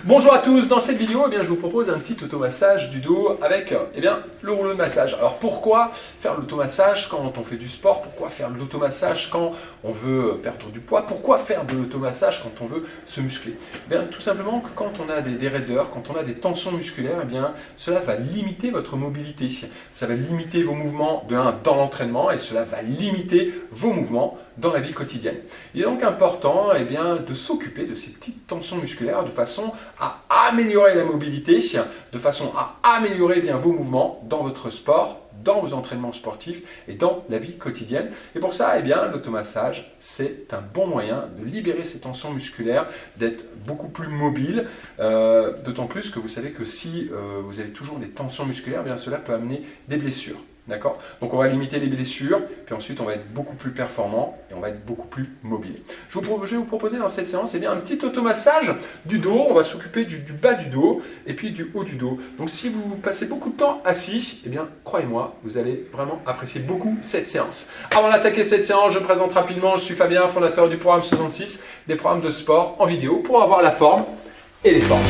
Bonjour à tous, dans cette vidéo je vous propose un petit automassage du dos avec le rouleau de massage. Alors pourquoi faire l'automassage quand on fait du sport? Pourquoi faire de l'automassage quand on veut perdre du poids? Pourquoi faire de l'automassage quand on veut se muscler? Tout simplement que quand on a des raideurs, quand on a des tensions musculaires, cela va limiter votre mobilité. Ça va limiter vos mouvements dans l'entraînement et cela va limiter vos mouvements dans la vie quotidienne. Il est donc important de s'occuper de ces petites tensions musculaires de façon à améliorer la mobilité, de façon à améliorer vos mouvements dans votre sport, dans vos entraînements sportifs et dans la vie quotidienne. Et pour ça, l'automassage, c'est un bon moyen de libérer ces tensions musculaires, d'être beaucoup plus mobile, d'autant plus que vous savez que si vous avez toujours des tensions musculaires, cela peut amener des blessures. D'accord? Donc on va limiter les blessures, puis ensuite on va être beaucoup plus performant et on va être beaucoup plus mobile. Je vais vous proposer dans cette séance un petit automassage du dos. On va s'occuper du bas du dos et puis du haut du dos. Donc si vous passez beaucoup de temps assis, croyez-moi, vous allez vraiment apprécier beaucoup cette séance. Avant d'attaquer cette séance, je me présente rapidement, je suis Fabien, fondateur du programme 66, des programmes de sport en vidéo pour avoir la forme et les formes.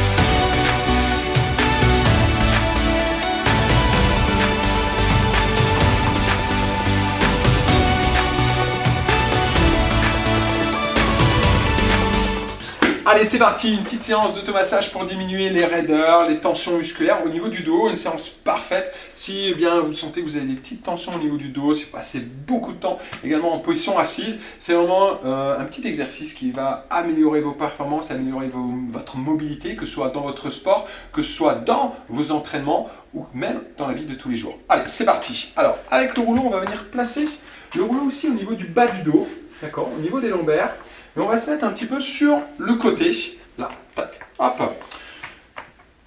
Allez, c'est parti, une petite séance d'automassage pour diminuer les raideurs, les tensions musculaires au niveau du dos. Une séance parfaite si vous sentez que vous avez des petites tensions au niveau du dos, si vous passez beaucoup de temps également en position assise. C'est vraiment un petit exercice qui va améliorer vos performances, améliorer votre mobilité, que ce soit dans votre sport, que ce soit dans vos entraînements ou même dans la vie de tous les jours. Allez, c'est parti. Alors, avec le rouleau, on va venir placer le rouleau aussi au niveau du bas du dos, d'accord, au niveau des lombaires. Et on va se mettre un petit peu sur le côté, là, tac, hop.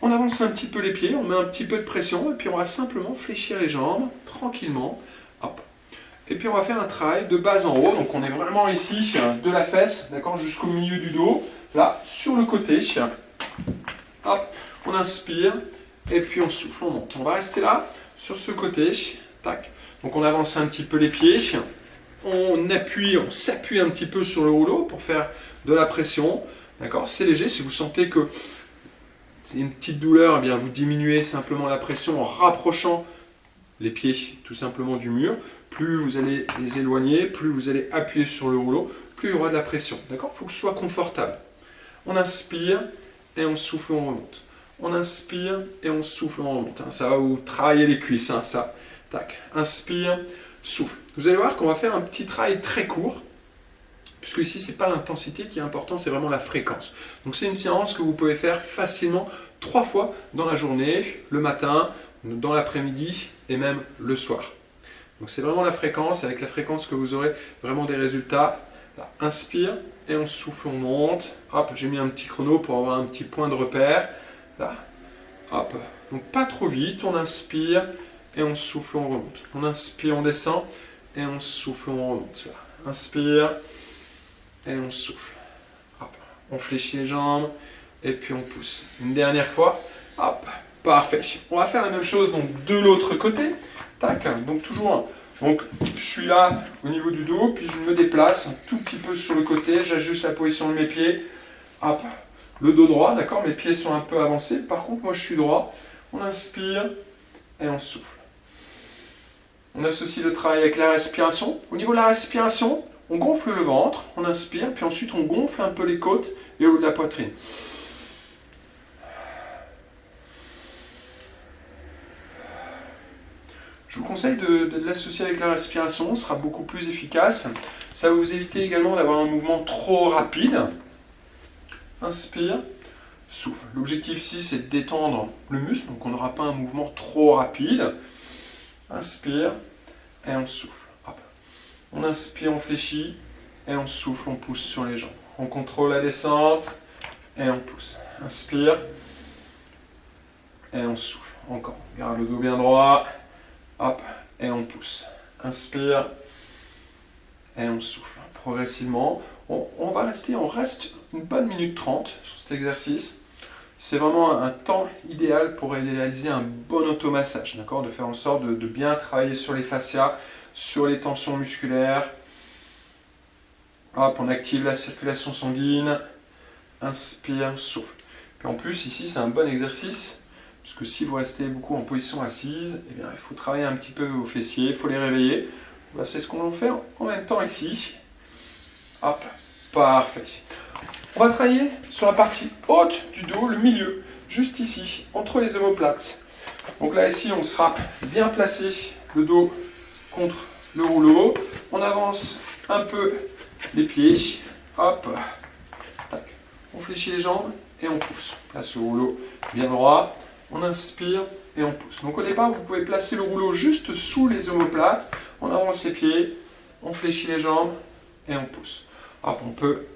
On avance un petit peu les pieds, on met un petit peu de pression, et puis on va simplement fléchir les jambes, tranquillement, hop. Et puis on va faire un travail de bas en haut, donc on est vraiment ici, de la fesse, d'accord, jusqu'au milieu du dos, là, sur le côté, hop, on inspire, et puis on souffle, on monte. On va rester là, sur ce côté, tac. Donc on avance un petit peu les pieds, on s'appuie un petit peu sur le rouleau pour faire de la pression. D'accord, c'est léger. Si vous sentez que c'est une petite douleur, vous diminuez simplement la pression en rapprochant les pieds tout simplement du mur. Plus vous allez les éloigner, plus vous allez appuyer sur le rouleau, plus il y aura de la pression. D'accord, il faut que ce soit confortable. On inspire et on souffle, on remonte. On inspire et on souffle, on remonte. Ça va vous travailler les cuisses, ça. Tac. Inspire, souffle. Vous allez voir qu'on va faire un petit travail très court, puisque ici, ce n'est pas l'intensité qui est important, c'est vraiment la fréquence. Donc c'est une séance que vous pouvez faire facilement 3 fois dans la journée, le matin, dans l'après-midi et même le soir. Donc c'est vraiment la fréquence, avec la fréquence que vous aurez vraiment des résultats. Là, inspire et on souffle, on monte. Hop, j'ai mis un petit chrono pour avoir un petit point de repère. Là, hop. Donc pas trop vite, on inspire et on souffle, on remonte. On inspire, on descend. Et on souffle, on remonte. Inspire et on souffle. Hop. On fléchit les jambes et puis on pousse. Une dernière fois. Hop. Parfait. On va faire la même chose donc, de l'autre côté. Tac. Donc toujours. Donc je suis là au niveau du dos, puis je me déplace un tout petit peu sur le côté. J'ajuste la position de mes pieds. Hop. Le dos droit, d'accord. Mes pieds sont un peu avancés. Par contre, moi je suis droit. On inspire et on souffle. On associe le travail avec la respiration. Au niveau de la respiration, on gonfle le ventre, on inspire, puis ensuite on gonfle un peu les côtes et le haut de la poitrine. Je vous conseille de l'associer avec la respiration, ce sera beaucoup plus efficace. Ça va vous éviter également d'avoir un mouvement trop rapide. Inspire, souffle. L'objectif ici, c'est de détendre le muscle, donc on n'aura pas un mouvement trop rapide. Inspire et on souffle. Hop. On inspire, on fléchit et on souffle, on pousse sur les jambes. On contrôle la descente et on pousse. Inspire et on souffle. Encore. Garde le dos bien droit. Hop. Et on pousse. Inspire et on souffle. Progressivement. On reste une bonne minute 30 sur cet exercice. C'est vraiment un temps idéal pour réaliser un bon automassage, d'accord? De faire en sorte de bien travailler sur les fascias, sur les tensions musculaires. Hop, on active la circulation sanguine. Inspire, souffle. Puis en plus, ici, c'est un bon exercice, parce que si vous restez beaucoup en position assise, eh bien, il faut travailler un petit peu vos fessiers, il faut les réveiller. Bah, c'est ce qu'on va faire en même temps ici. Hop, parfait. On va travailler sur la partie haute du dos, le milieu, juste ici, entre les omoplates. Donc là, ici, on sera bien placé, le dos contre le rouleau. On avance un peu les pieds. Hop, tac. On fléchit les jambes et on pousse. Place le rouleau bien droit. On inspire et on pousse. Donc au départ, vous pouvez placer le rouleau juste sous les omoplates. On avance les pieds, on fléchit les jambes et on pousse. Hop, on peut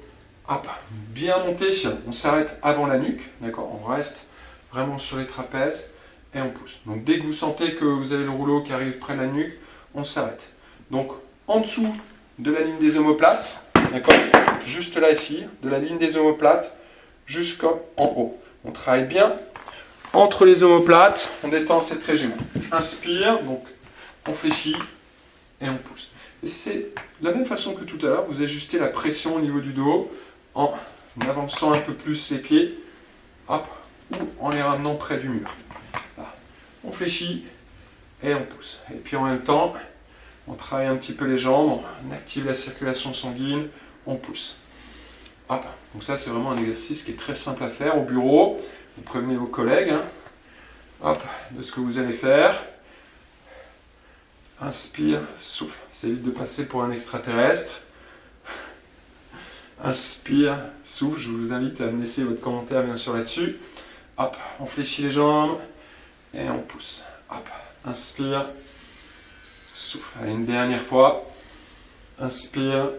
bien monter. On s'arrête avant la nuque. D'accord, on reste vraiment sur les trapèzes et on pousse. Donc dès que vous sentez que vous avez le rouleau qui arrive près de la nuque, on s'arrête. Donc en dessous de la ligne des omoplates, d'accord, juste là ici, de la ligne des omoplates jusqu'en haut. On travaille bien entre les omoplates, on détend cette région. Inspire, donc on fléchit et on pousse. Et c'est de la même façon que tout à l'heure, vous ajustez la pression au niveau du dos en avançant un peu plus les pieds, hop, ou en les ramenant près du mur. Là. On fléchit et on pousse. Et puis en même temps, on travaille un petit peu les jambes, on active la circulation sanguine, on pousse. Hop. Donc ça, c'est vraiment un exercice qui est très simple à faire au bureau. Vous prévenez vos collègues hop, de ce que vous allez faire. Inspire, souffle. Ça évite de passer pour un extraterrestre. Inspire, souffle. Je vous invite à me laisser votre commentaire bien sûr là-dessus. Hop, on fléchit les jambes et on pousse. Hop, inspire, souffle. Allez, une dernière fois. Inspire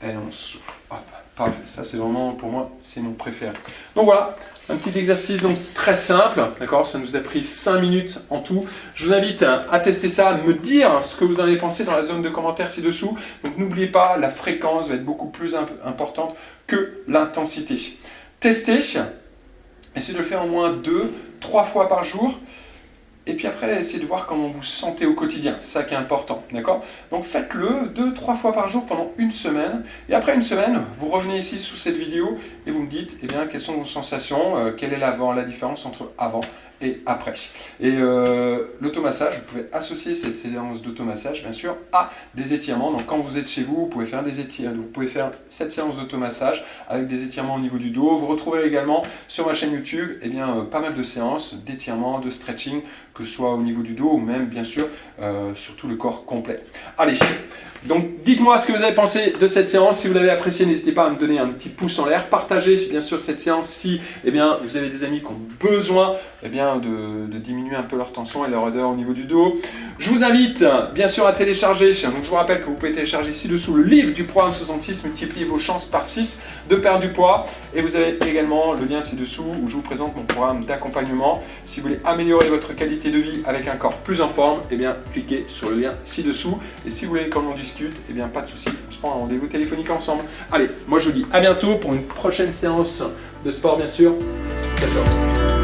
et on souffle. Hop, parfait. Ça, c'est vraiment, pour moi, c'est mon préféré. Donc voilà, un petit exercice donc très simple. D'accord, ça nous a pris 5 minutes en tout. Je vous invite à tester ça, à me dire ce que vous en avez pensé dans la zone de commentaires ci-dessous. Donc n'oubliez pas, la fréquence va être beaucoup plus importante que l'intensité. Testez. Essayez de le faire au moins 2-3 fois par jour. Et puis après, essayez de voir comment vous vous sentez au quotidien. C'est ça qui est important. D'accord ? Donc faites-le 2-3 fois par jour pendant une semaine. Et après une semaine, vous revenez ici sous cette vidéo et vous me dites eh bien, quelles sont vos sensations, quelle est la différence entre avant et après. Et l'automassage, vous pouvez associer cette séance d'automassage, bien sûr, à des étirements. Donc quand vous êtes chez vous, vous pouvez faire des étirements. Vous pouvez faire cette séance d'automassage avec des étirements au niveau du dos. Vous retrouvez également sur ma chaîne YouTube eh bien, pas mal de séances d'étirements, de stretching, que ce soit au niveau du dos ou même, bien sûr, sur tout le corps complet. Allez, donc dites-moi ce que vous avez pensé de cette séance. Si vous l'avez apprécié, n'hésitez pas à me donner un petit pouce en l'air. Partagez bien sûr cette séance si eh bien, vous avez des amis qui ont besoin eh bien, de diminuer un peu leur tension et leur odeur au niveau du dos. Je vous invite bien sûr à télécharger, donc je vous rappelle que vous pouvez télécharger ci-dessous le livre du programme 66, multipliez vos chances par 6 de perdre du poids. Et vous avez également le lien ci-dessous où je vous présente mon programme d'accompagnement. Si vous voulez améliorer votre qualité de vie avec un corps plus en forme, eh bien, cliquez sur le lien ci-dessous. Et si vous voulez qu'on en discute, eh bien, pas de souci, on se prend un rendez-vous téléphonique ensemble. Allez, moi je vous dis à bientôt pour une prochaine séance de sport, bien sûr. Ciao, ciao.